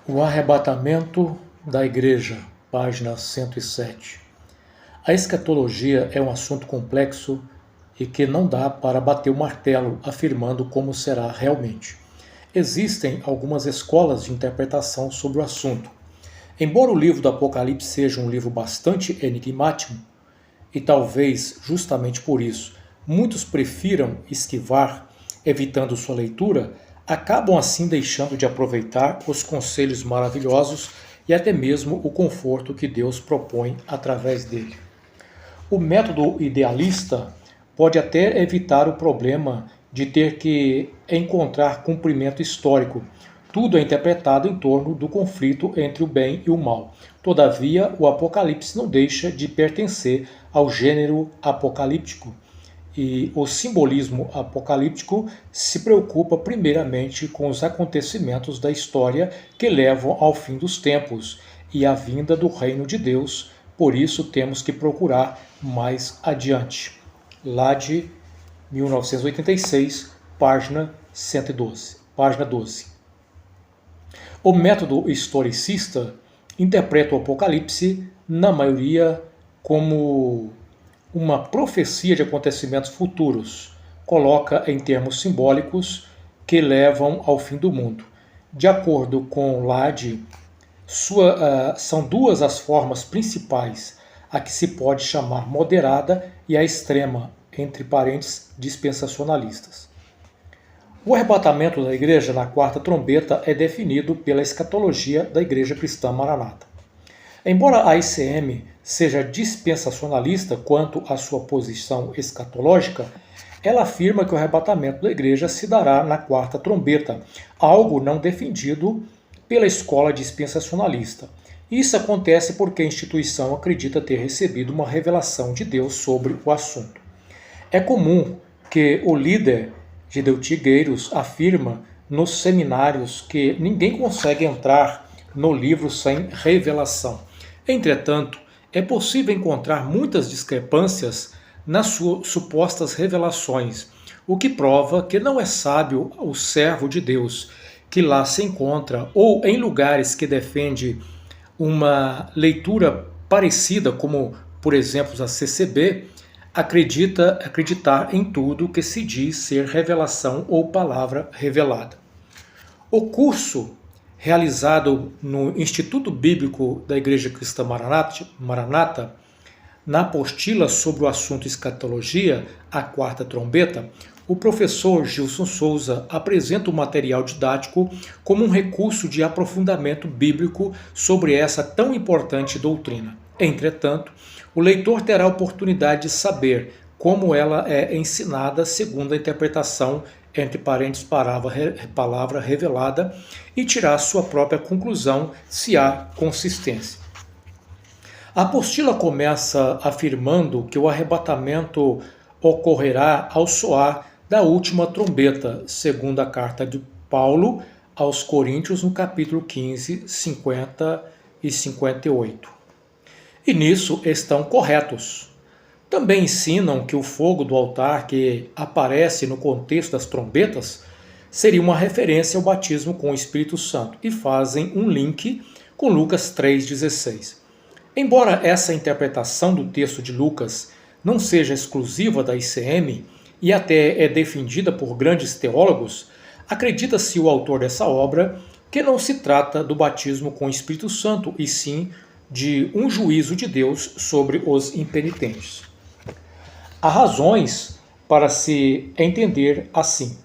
O arrebatamento da Igreja, página 107. A escatologia é um assunto complexo e que não dá para bater o martelo afirmando como será realmente. Existem algumas escolas de interpretação sobre o assunto. Embora o livro do Apocalipse seja um livro bastante enigmático, e talvez justamente por isso muitos prefiram esquivar, evitando sua leitura, acabam assim deixando de aproveitar os conselhos maravilhosos e até mesmo o conforto que Deus propõe através dele. O método idealista pode até evitar o problema de ter que encontrar cumprimento histórico. Tudo é interpretado em torno do conflito entre o bem e o mal. Todavia, o Apocalipse não deixa de pertencer ao gênero apocalíptico. E o simbolismo apocalíptico se preocupa primeiramente com os acontecimentos da história que levam ao fim dos tempos e à vinda do reino de Deus. Por isso temos que procurar mais adiante. Lá de 1986, página 112, página 12. O método historicista interpreta o Apocalipse, na maioria, como uma profecia de acontecimentos futuros, coloca em termos simbólicos que levam ao fim do mundo. De acordo com Lade, são duas as formas principais, a que se pode chamar moderada e a extrema, entre parênteses, dispensacionalistas. O arrebatamento da igreja na quarta trombeta é definido pela escatologia da Igreja Cristã Maranata. Embora a ICM seja dispensacionalista quanto à sua posição escatológica, ela afirma que o arrebatamento da igreja se dará na quarta trombeta, algo não defendido pela escola dispensacionalista. Isso acontece porque a instituição acredita ter recebido uma revelação de Deus sobre o assunto. É comum que o líder de Deutigueiros afirma nos seminários que ninguém consegue entrar no livro sem revelação. Entretanto, é possível encontrar muitas discrepâncias nas suas supostas revelações, o que prova que não é sábio o servo de Deus que lá se encontra, ou em lugares que defende uma leitura parecida, como por exemplo a CCB, acreditar em tudo que se diz ser revelação ou palavra revelada. O curso realizado no Instituto Bíblico da Igreja Cristã Maranata, na apostila sobre o assunto escatologia, a quarta trombeta, o professor Gilson Souza apresenta o material didático como um recurso de aprofundamento bíblico sobre essa tão importante doutrina. Entretanto, o leitor terá a oportunidade de saber como ela é ensinada segundo a interpretação, entre parênteses, palavra revelada, e tirar sua própria conclusão se há consistência. A apostila começa afirmando que o arrebatamento ocorrerá ao soar da última trombeta, segundo a carta de Paulo aos Coríntios, no capítulo 15, 50 e 58. E nisso estão corretos. Também ensinam que o fogo do altar que aparece no contexto das trombetas seria uma referência ao batismo com o Espírito Santo e fazem um link com Lucas 3,16. Embora essa interpretação do texto de Lucas não seja exclusiva da ICM e até é defendida por grandes teólogos, acredita-se o autor dessa obra que não se trata do batismo com o Espírito Santo, e sim de um juízo de Deus sobre os impenitentes. Há razões para se entender assim.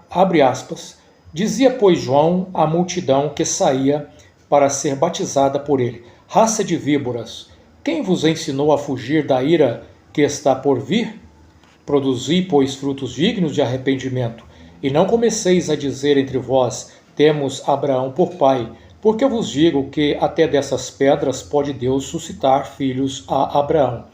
Abre aspas, dizia, pois, João à multidão que saía para ser batizada por ele: raça de víboras, quem vos ensinou a fugir da ira que está por vir? Produzi, pois, frutos dignos de arrependimento, e não comeceis a dizer entre vós: temos Abraão por pai, porque eu vos digo que até dessas pedras pode Deus suscitar filhos a Abraão.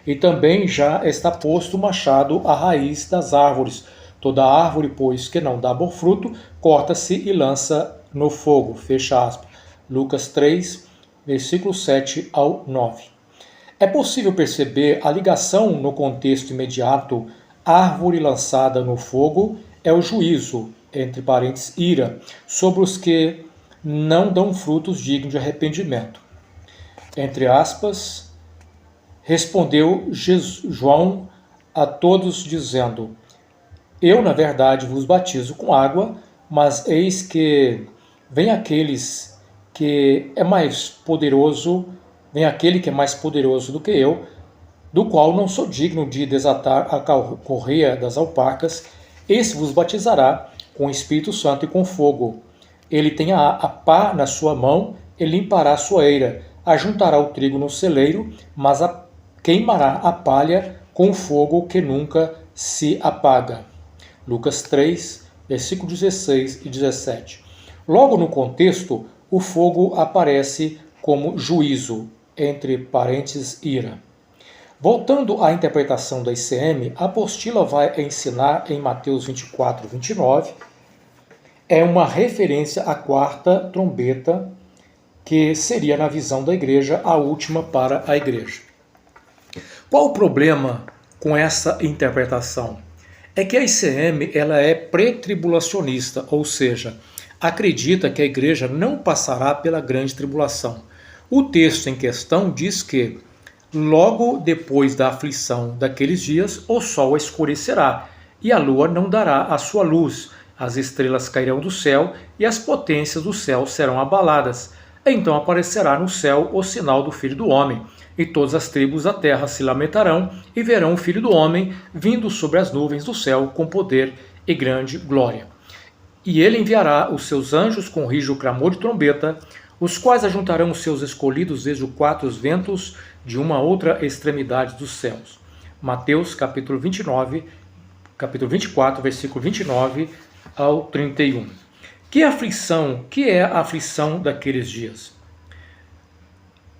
E também já está posto o machado à raiz das árvores. Toda árvore, pois, que não dá bom fruto, corta-se e lança no fogo. Fecha aspas. Lucas 3, versículo 7 ao 9. É possível perceber a ligação no contexto imediato. Árvore lançada no fogo é o juízo, entre parênteses, ira, sobre os que não dão frutos dignos de arrependimento. Entre aspas, respondeu João a todos, dizendo: Eu, na verdade, vos batizo com água, mas eis que vem aquele que é mais poderoso do que eu, do qual não sou digno de desatar a correia das alpacas. Esse vos batizará com o Espírito Santo e com fogo. Ele tem a pá na sua mão e limpará a sua eira, ajuntará o trigo no celeiro, mas queimará a palha com fogo que nunca se apaga. Lucas 3, versículo 16 e 17. Logo no contexto, o fogo aparece como juízo, entre parênteses, ira. Voltando à interpretação da ICM, a apostila vai ensinar em Mateus 24, 29, é uma referência à quarta trombeta, que seria, na visão da igreja, a última para a igreja. Qual o problema com essa interpretação? É que a ICM ela é pré-tribulacionista, ou seja, acredita que a igreja não passará pela grande tribulação. O texto em questão diz que logo depois da aflição daqueles dias, o sol escurecerá e a lua não dará a sua luz, as estrelas cairão do céu e as potências do céu serão abaladas. Então aparecerá no céu o sinal do Filho do Homem, e todas as tribos da terra se lamentarão e verão o Filho do Homem vindo sobre as nuvens do céu com poder e grande glória. E ele enviará os seus anjos com rijo clamor de trombeta, os quais ajuntarão os seus escolhidos desde os quatro ventos de uma outra extremidade dos céus. Mateus capítulo 24, versículo 29 ao 31. Que é a aflição daqueles dias?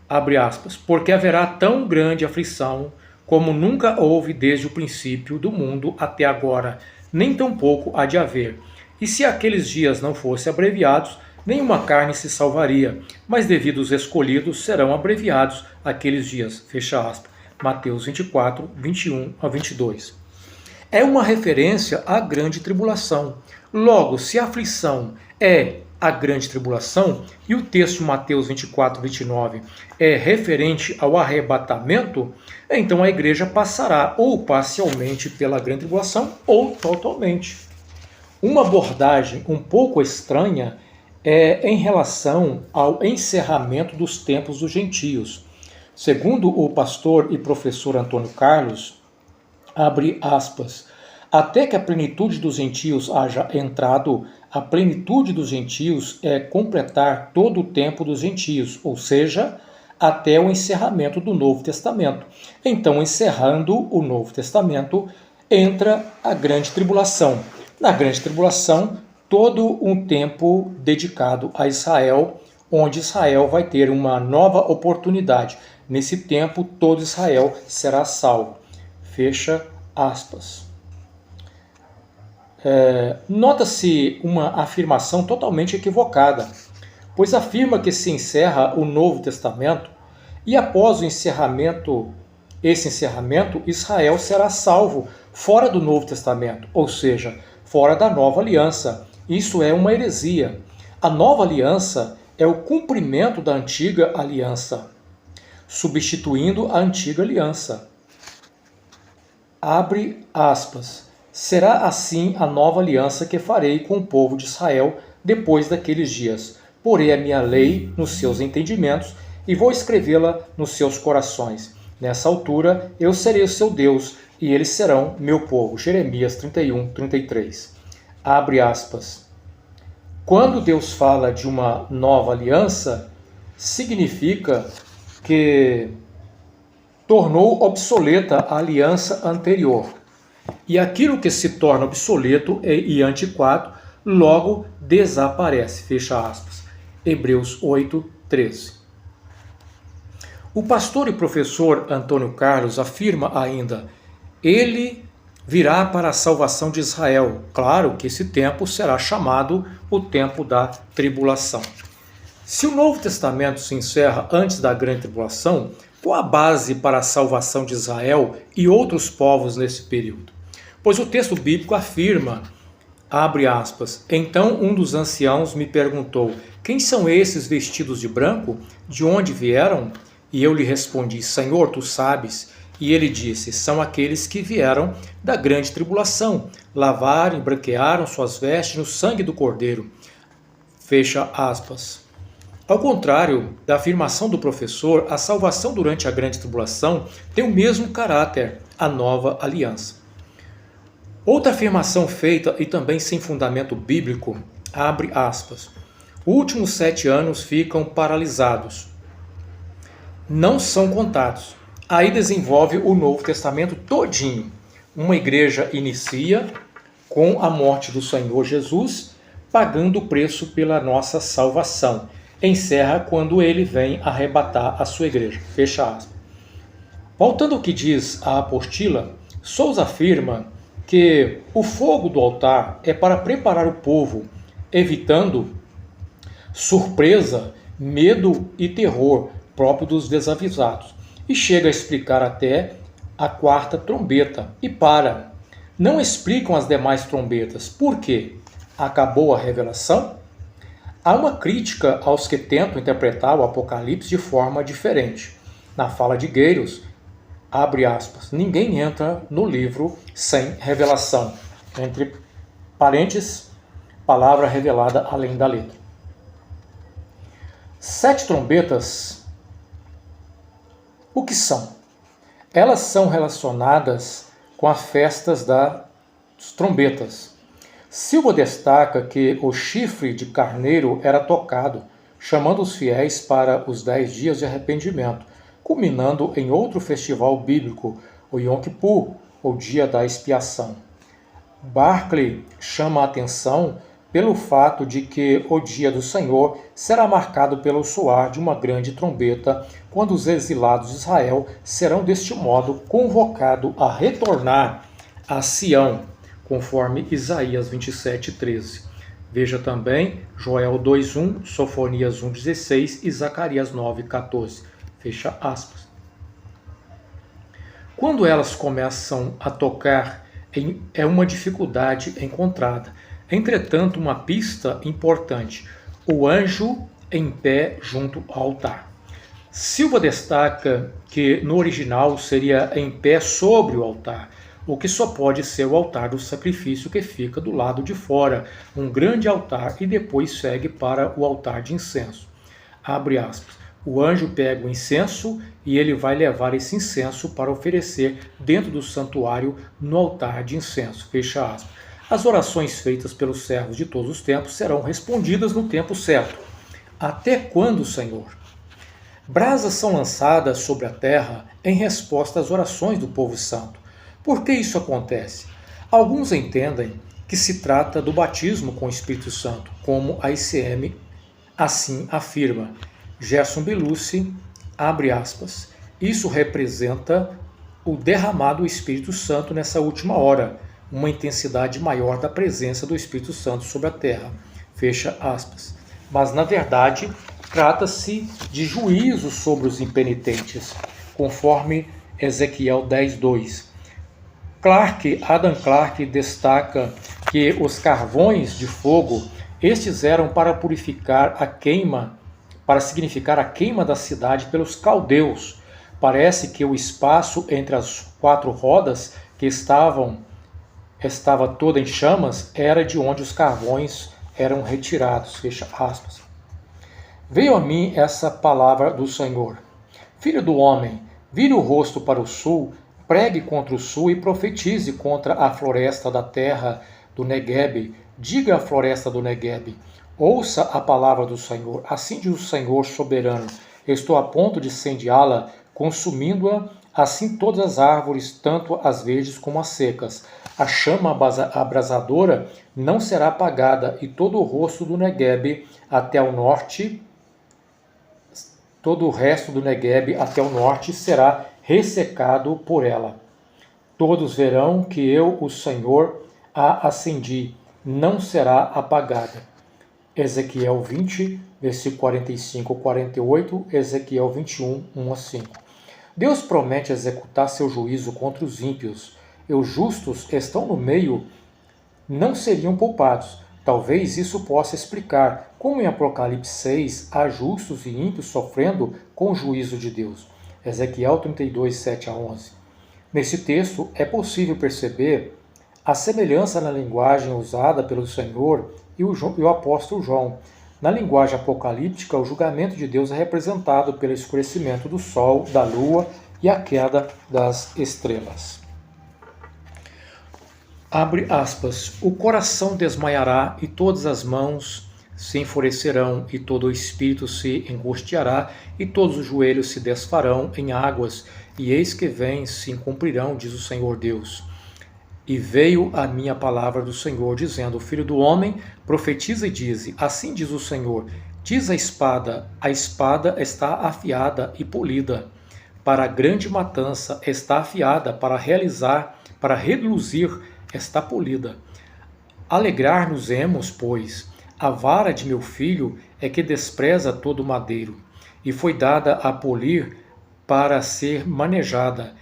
Abre aspas, porque haverá tão grande aflição como nunca houve desde o princípio do mundo até agora, nem tampouco há de haver. E se aqueles dias não fossem abreviados, nenhuma carne se salvaria, mas devido aos escolhidos serão abreviados aqueles dias. Fecha aspas. Mateus 24, 21 a 22. É uma referência à grande tribulação. Logo, se a aflição é a grande tribulação, e o texto de Mateus 24, 29 é referente ao arrebatamento, então a igreja passará ou parcialmente pela grande tribulação ou totalmente. Uma abordagem um pouco estranha é em relação ao encerramento dos tempos dos gentios. Segundo o pastor e professor Antônio Carlos, abre aspas, até que a plenitude dos gentios haja entrado, a plenitude dos gentios é completar todo o tempo dos gentios, ou seja, até o encerramento do Novo Testamento. Então, encerrando o Novo Testamento, entra a grande tribulação. Na grande tribulação, todo um tempo dedicado a Israel, onde Israel vai ter uma nova oportunidade. Nesse tempo, todo Israel será salvo. Fecha aspas. Nota-se uma afirmação totalmente equivocada, pois afirma que se encerra o Novo Testamento e após esse encerramento, Israel será salvo fora do Novo Testamento, ou seja, fora da nova aliança. Isso é uma heresia. A nova aliança é o cumprimento da antiga aliança, substituindo a antiga aliança. Abre aspas. Será assim a nova aliança que farei com o povo de Israel depois daqueles dias. Porei a minha lei nos seus entendimentos e vou escrevê-la nos seus corações. Nessa altura eu serei o seu Deus e eles serão meu povo. Jeremias 31, 33. Abre aspas. Quando Deus fala de uma nova aliança, significa que tornou obsoleta a aliança anterior. E aquilo que se torna obsoleto e antiquado, logo desaparece. Fecha aspas. Hebreus 8, 13. O pastor e professor Antônio Carlos afirma ainda, ele virá para a salvação de Israel. Claro que esse tempo será chamado o tempo da tribulação. Se o Novo Testamento se encerra antes da grande tribulação, qual a base para a salvação de Israel e outros povos nesse período? Pois o texto bíblico afirma Abre aspas. Então um dos anciãos me perguntou: quem são esses vestidos de branco? De onde vieram? E eu lhe respondi: Senhor, tu sabes. E ele disse: são aqueles que vieram da grande tribulação, lavaram e branquearam suas vestes no sangue do Cordeiro. Fecha aspas. Ao contrário da afirmação do professor, a salvação durante a grande tribulação tem o mesmo caráter, a nova aliança. Outra afirmação feita e também sem fundamento bíblico, abre aspas. Os últimos 7 anos ficam paralisados. Não são contados. Aí desenvolve o Novo Testamento todinho. Uma igreja inicia com a morte do Senhor Jesus, pagando o preço pela nossa salvação. Encerra quando ele vem arrebatar a sua igreja. Fecha aspas. Voltando ao que diz a apostila, Sousa afirma que o fogo do altar é para preparar o povo, evitando surpresa, medo e terror próprio dos desavisados. E chega a explicar até a 4ª trombeta. E para. Não explicam as demais trombetas. Por quê? Acabou a revelação? Há uma crítica aos que tentam interpretar o Apocalipse de forma diferente. Na fala de Geiros, abre aspas, ninguém entra no livro sem revelação. Entre parênteses, palavra revelada além da letra. 7 trombetas, o que são? Elas são relacionadas com as festas das trombetas. Silva destaca que o chifre de carneiro era tocado, chamando os fiéis para os 10 dias de arrependimento, culminando em outro festival bíblico, o Yom Kippur, o Dia da Expiação. Barclay chama a atenção pelo fato de que o dia do Senhor será marcado pelo soar de uma grande trombeta, quando os exilados de Israel serão deste modo convocados a retornar a Sião, conforme Isaías 27:13. Veja também Joel 2:1, Sofonias 1:16 e Zacarias 9:14. Fecha aspas. Quando elas começam a tocar, é uma dificuldade encontrada. Entretanto, uma pista importante: o anjo em pé junto ao altar. Silva destaca que no original seria em pé sobre o altar, o que só pode ser o altar do sacrifício que fica do lado de fora, um grande altar, e depois segue para o altar de incenso. Abre aspas. O anjo pega o incenso e ele vai levar esse incenso para oferecer dentro do santuário no altar de incenso. Fecha aspas. As orações feitas pelos servos de todos os tempos serão respondidas no tempo certo. Até quando, Senhor? Brasas são lançadas sobre a terra em resposta às orações do povo santo. Por que isso acontece? Alguns entendem que se trata do batismo com o Espírito Santo, como a ICM assim afirma. Gerson Belucci, abre aspas, isso representa o derramado do Espírito Santo nessa última hora, uma intensidade maior da presença do Espírito Santo sobre a terra, fecha aspas. Mas, na verdade, trata-se de juízo sobre os impenitentes, conforme Ezequiel 10:2. Adam Clarke destaca que os carvões de fogo, estes eram para purificar a queima, para significar a queima da cidade pelos caldeus. Parece que o espaço entre as 4 rodas que estava toda em chamas era de onde os carvões eram retirados. Fecha aspas. Veio a mim essa palavra do Senhor. Filho do homem, vire o rosto para o sul, pregue contra o sul e profetize contra a floresta da terra do Neguebe. Diga à floresta do Neguebe, ouça a palavra do Senhor. Assim diz o Senhor soberano, estou a ponto de incendiá-la, consumindo-a, assim todas as árvores, tanto as verdes como as secas. A chama abrasadora não será apagada, e todo o rosto do Neguebe até o norte, todo o resto do Neguebe até o norte será ressecado por ela. Todos verão que eu, o Senhor, a acendi, não será apagada. Ezequiel 20, versículo 45-48, Ezequiel 21, 1-5. Deus promete executar seu juízo contra os ímpios, e os justos estão no meio não seriam poupados. Talvez isso possa explicar como em Apocalipse 6 há justos e ímpios sofrendo com o juízo de Deus. Ezequiel 32, 7 a 11. Nesse texto é possível perceber a semelhança na linguagem usada pelo Senhor e o apóstolo João. Na linguagem apocalíptica, o julgamento de Deus é representado pelo escurecimento do sol, da lua e a queda das estrelas. Abre aspas. O coração desmaiará e todas as mãos se enfurecerão e todo o espírito se angustiará e todos os joelhos se desfarão em águas e eis que vem se cumprirão, diz o Senhor Deus. E veio a minha palavra do Senhor, dizendo, Filho do homem, profetiza e dize, assim diz o Senhor, diz a espada está afiada e polida, para a grande matança está afiada, para reluzir está polida. Alegrar-nos-emos, pois, a vara de meu filho é que despreza todo madeiro, e foi dada a polir para ser manejada.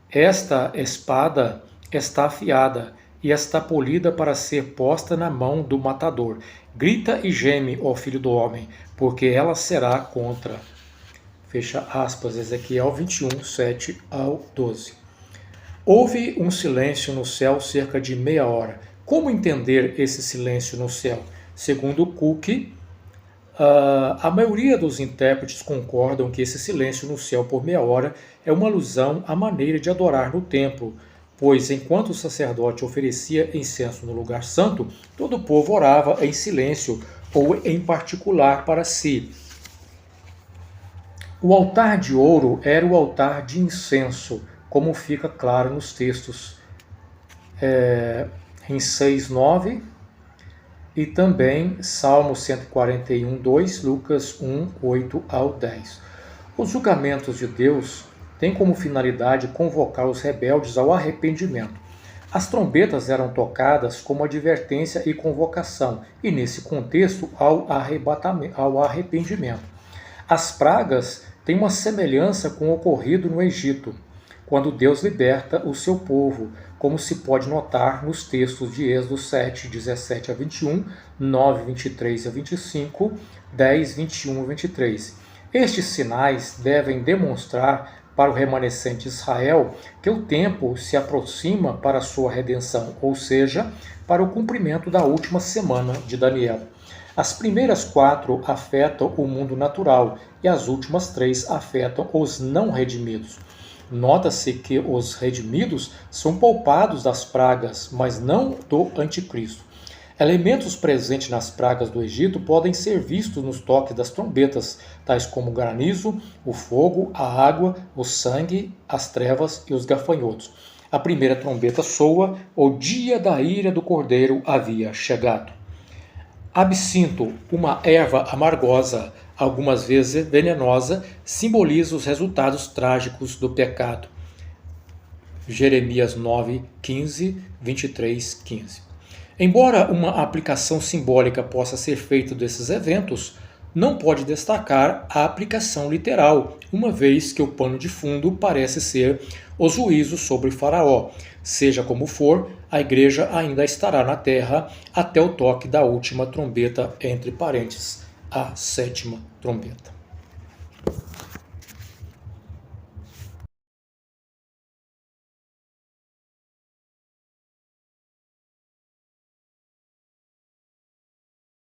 Esta espada está afiada e está polida para ser posta na mão do matador. Grita e geme, ó filho do homem, porque ela será contra. Fecha aspas, Ezequiel 21, 7 ao 12. Houve um silêncio no céu cerca de meia hora. Como entender esse silêncio no céu? Segundo Cook, a maioria dos intérpretes concordam que esse silêncio no céu por meia hora é uma alusão à maneira de adorar no templo, pois enquanto o sacerdote oferecia incenso no lugar santo, todo o povo orava em silêncio ou em particular para si. O altar de ouro era o altar de incenso, como fica claro nos textos em 6:9 e também Salmo 141, 2, Lucas 1, 8 ao 10. Os julgamentos de Deus têm como finalidade convocar os rebeldes ao arrependimento. As trombetas eram tocadas como advertência e convocação, e nesse contexto ao arrependimento. As pragas têm uma semelhança com o ocorrido no Egito, quando Deus liberta o seu povo, como se pode notar nos textos de Êxodo 7, 17 a 21, 9, 23 a 25, 10, 21 a 23. Estes sinais devem demonstrar para o remanescente Israel que o tempo se aproxima para a sua redenção, ou seja, para o cumprimento da última semana de Daniel. As primeiras 4 afetam o mundo natural e as últimas 3 afetam os não redimidos. Nota-se que os redimidos são poupados das pragas, mas não do anticristo. Elementos presentes nas pragas do Egito podem ser vistos nos toques das trombetas, tais como o granizo, o fogo, a água, o sangue, as trevas e os gafanhotos. A primeira trombeta soa, o dia da ira do Cordeiro havia chegado. Absinto, uma erva amargosa, algumas vezes venenosa, simboliza os resultados trágicos do pecado. Jeremias 9, 15, 23, 15. Embora uma aplicação simbólica possa ser feita desses eventos, não pode destacar a aplicação literal, uma vez que o pano de fundo parece ser os juízos sobre Faraó. Seja como for, a igreja ainda estará na terra até o toque da última trombeta, entre parênteses, a 7ª trombeta.